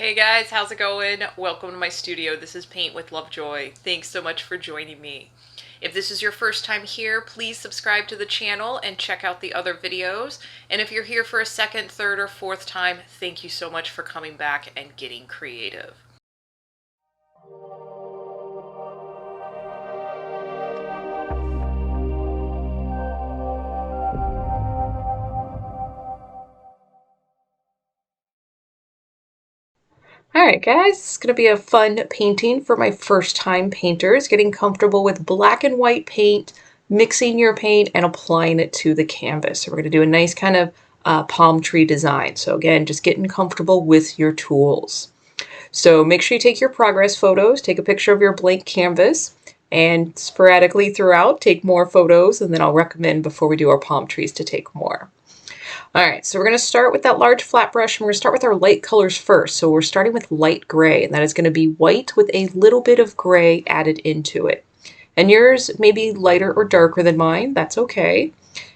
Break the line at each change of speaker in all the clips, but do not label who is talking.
Hey guys, how's it going? Welcome to my studio. This is Paint with Lovejoy. Thanks so much for joining me. If this is your first time here, please subscribe to the channel and check out the other videos. And if you're here for a second, third, or fourth time, thank you so much for coming back and getting creative. Alright guys, it's going to be a fun painting for my first time painters, getting comfortable with black and white paint, mixing your paint, and applying it to the canvas. So we're going to do a nice kind of palm tree design. So again, just getting comfortable with your tools. So make sure you take your progress photos, take a picture of your blank canvas, and sporadically throughout take more photos, and then I'll recommend before we do our palm trees to take more. All right, so we're going to start with that large flat brush, and we're going to start with our light colors first. So we're starting with light gray, and that is going to be white with a little bit of gray added into it. And yours may be lighter or darker than mine. That's okay.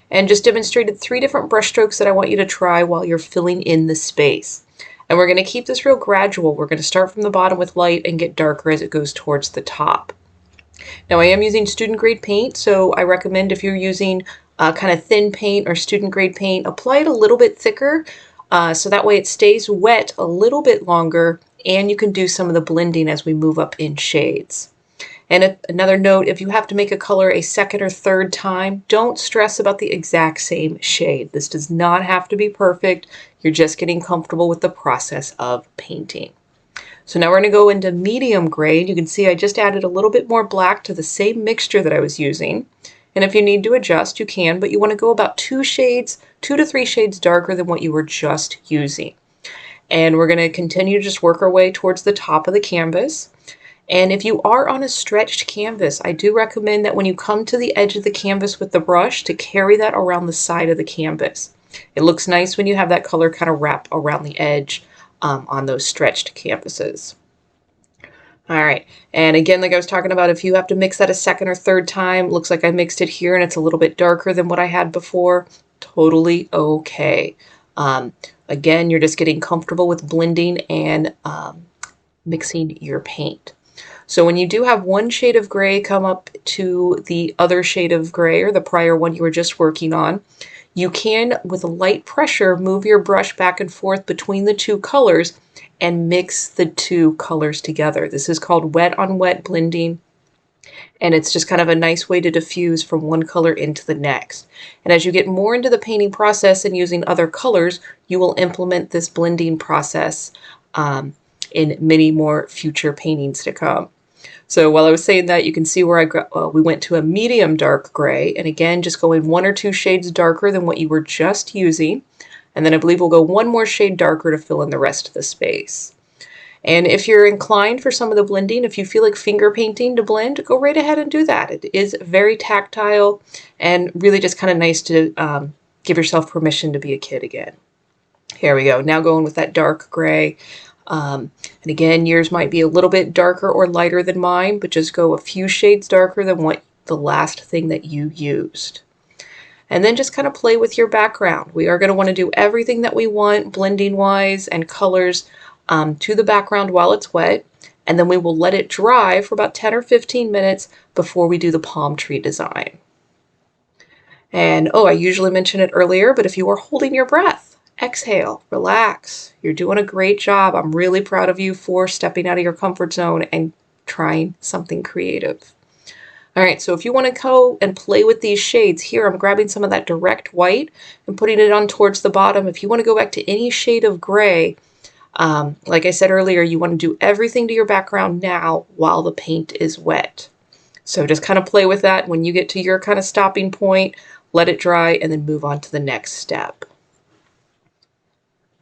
And just demonstrated 3 different brush strokes that I want you to try while you're filling in the space. And we're going to keep this real gradual. We're going to start from the bottom with light and get darker as it goes towards the top. Now I am using student grade paint, so I recommend if you're using kind of thin paint or student grade paint, apply it a little bit thicker so that way it stays wet a little bit longer and you can do some of the blending as we move up in shades. And another note, if you have to make a color a second or third time, don't stress about the exact same shade. This does not have to be perfect. You're just getting comfortable with the process of painting. So now we're going to go into medium gray. You can see I just added a little bit more black to the same mixture that I was using. And if you need to adjust, you can, but you want to go about 2 to 3 shades darker than what you were just using. And we're going to continue to just work our way towards the top of the canvas. And if you are on a stretched canvas, I do recommend that when you come to the edge of the canvas with the brush to carry that around the side of the canvas. It looks nice when you have that color kind of wrap around the edge on those stretched canvases. All right, and again, like I was talking about, if you have to mix that a second or third time, looks like I mixed it here and it's a little bit darker than what I had before, totally okay. Again, you're just getting comfortable with blending and mixing your paint. So when you do have one shade of gray come up to the other shade of gray or the prior one you were just working on, you can, with a light pressure, move your brush back and forth between the 2 colors and mix the 2 colors together. This is called wet on wet blending, and it's just kind of a nice way to diffuse from one color into the next. And as you get more into the painting process and using other colors, you will implement this blending process in many more future paintings to come. So while I was saying that, you can see where we went to a medium dark gray, and again, just going 1 or 2 shades darker than what you were just using. And then I believe we'll go 1 more shade darker to fill in the rest of the space. And if you're inclined for some of the blending, if you feel like finger painting to blend, go right ahead and do that. It is very tactile and really just kind of nice to give yourself permission to be a kid again. Here we go. Now going with that dark gray. And again, yours might be a little bit darker or lighter than mine, but just go a few shades darker than what the last thing that you used. And then just kind of play with your background. We are going to want to do everything that we want blending wise and colors to the background while it's wet. And then we will let it dry for about 10 or 15 minutes before we do the palm tree design. And I usually mention it earlier, but if you are holding your breath, exhale, relax. You're doing a great job. I'm really proud of you for stepping out of your comfort zone and trying something creative. All right, so if you want to go and play with these shades, here I'm grabbing some of that direct white and putting it on towards the bottom. If you want to go back to any shade of gray, like I said earlier, you want to do everything to your background now while the paint is wet. So just kind of play with that. When you get to your kind of stopping point, let it dry and then move on to the next step.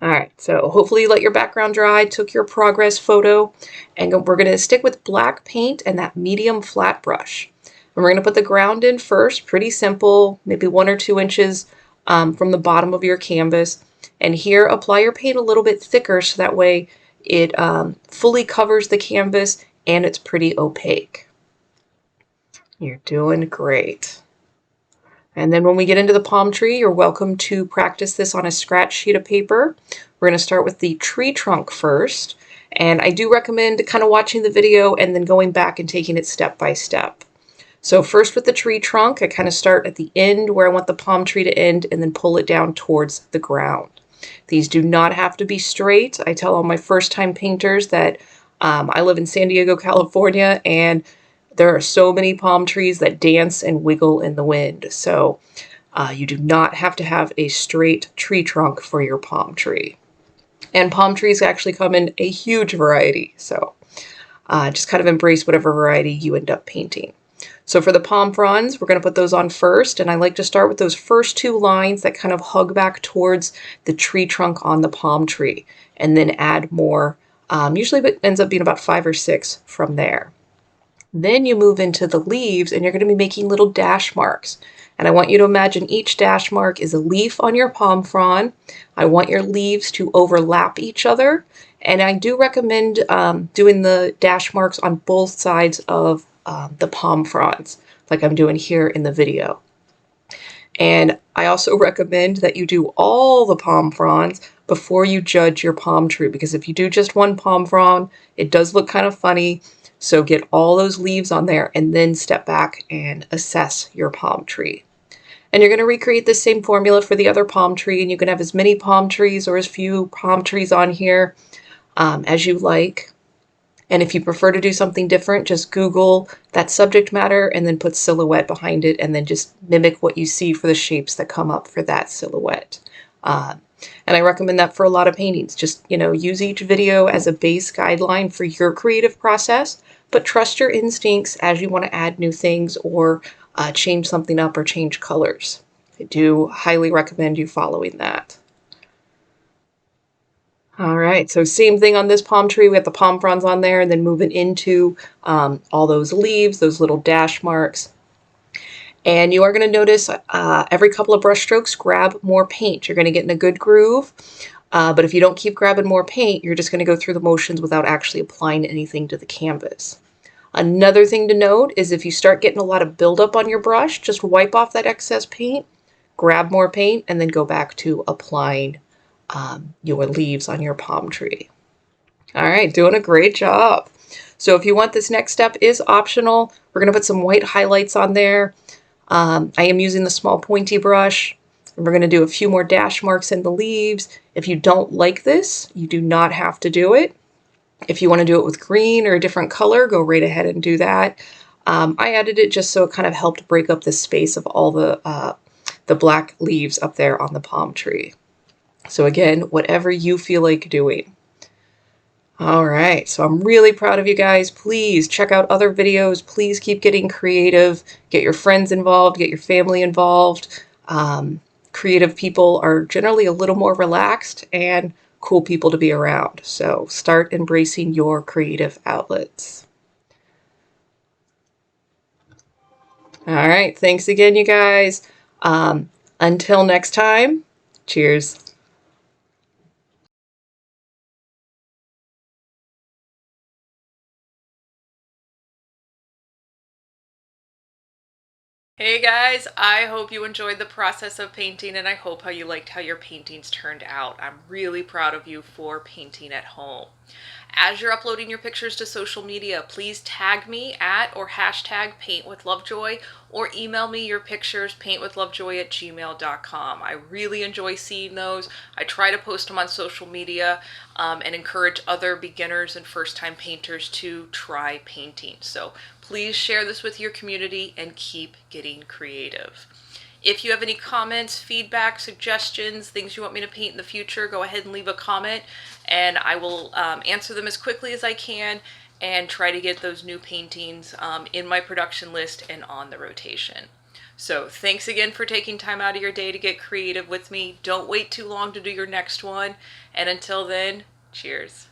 All right, so hopefully you let your background dry, took your progress photo, and we're going to stick with black paint and that medium flat brush. And we're going to put the ground in first, pretty simple, maybe 1 or 2 inches from the bottom of your canvas. And here, apply your paint a little bit thicker so that way it fully covers the canvas and it's pretty opaque. You're doing great. And then when we get into the palm tree, you're welcome to practice this on a scratch sheet of paper. We're going to start with the tree trunk first. And I do recommend kind of watching the video and then going back and taking it step by step. So first with the tree trunk, I kind of start at the end where I want the palm tree to end and then pull it down towards the ground. These do not have to be straight. I tell all my first time painters that I live in San Diego, California, and there are so many palm trees that dance and wiggle in the wind. So you do not have to have a straight tree trunk for your palm tree. And palm trees actually come in a huge variety. So just kind of embrace whatever variety you end up painting. So for the palm fronds, we're going to put those on first. And I like to start with those first two lines that kind of hug back towards the tree trunk on the palm tree. And then add more. Usually it ends up being about 5 or 6 from there. Then you move into the leaves and you're going to be making little dash marks. And I want you to imagine each dash mark is a leaf on your palm frond. I want your leaves to overlap each other. And I do recommend doing the dash marks on both sides of the palm fronds, like I'm doing here in the video. And I also recommend that you do all the palm fronds before you judge your palm tree, because if you do just one palm frond, it does look kind of funny. So get all those leaves on there and then step back and assess your palm tree. And you're going to recreate the same formula for the other palm tree, and you can have as many palm trees or as few palm trees on here as you like. And if you prefer to do something different, just Google that subject matter and then put silhouette behind it and then just mimic what you see for the shapes that come up for that silhouette. And I recommend that for a lot of paintings. Just, use each video as a base guideline for your creative process, but trust your instincts as you want to add new things or change something up or change colors. I do highly recommend you following that. All right, so same thing on this palm tree. We have the palm fronds on there and then moving into all those leaves, those little dash marks. And you are going to notice every couple of brush strokes, grab more paint. You're going to get in a good groove. But if you don't keep grabbing more paint, you're just going to go through the motions without actually applying anything to the canvas. Another thing to note is if you start getting a lot of buildup on your brush, just wipe off that excess paint, grab more paint, and then go back to applying your leaves on your palm tree. All right, doing a great job. So if you want, this next step is optional. We're going to put some white highlights on there. I am using the small pointy brush. And we're going to do a few more dash marks in the leaves. If you don't like this, you do not have to do it. If you want to do it with green or a different color, go right ahead and do that. I added it just so it kind of helped break up the space of all the black leaves up there on the palm tree. So again, whatever you feel like doing. All right, so I'm really proud of you guys. Please check out other videos. Please keep getting creative. Get your friends involved. Get your family involved. Creative people are generally a little more relaxed and cool people to be around. So start embracing your creative outlets. All right, thanks again, you guys. Until next time, cheers. Hey guys, I hope you enjoyed the process of painting and I hope you liked how your paintings turned out. I'm really proud of you for painting at home. As you're uploading your pictures to social media, please tag me at or hashtag paintwithlovejoy or email me your pictures, paintwithlovejoy@gmail.com. I really enjoy seeing those. I try to post them on social media and encourage other beginners and first-time painters to try painting. So please share this with your community and keep getting creative. If you have any comments, feedback, suggestions, things you want me to paint in the future, go ahead and leave a comment and I will answer them as quickly as I can and try to get those new paintings in my production list and on the rotation. So thanks again for taking time out of your day to get creative with me. Don't wait too long to do your next one. And until then, cheers.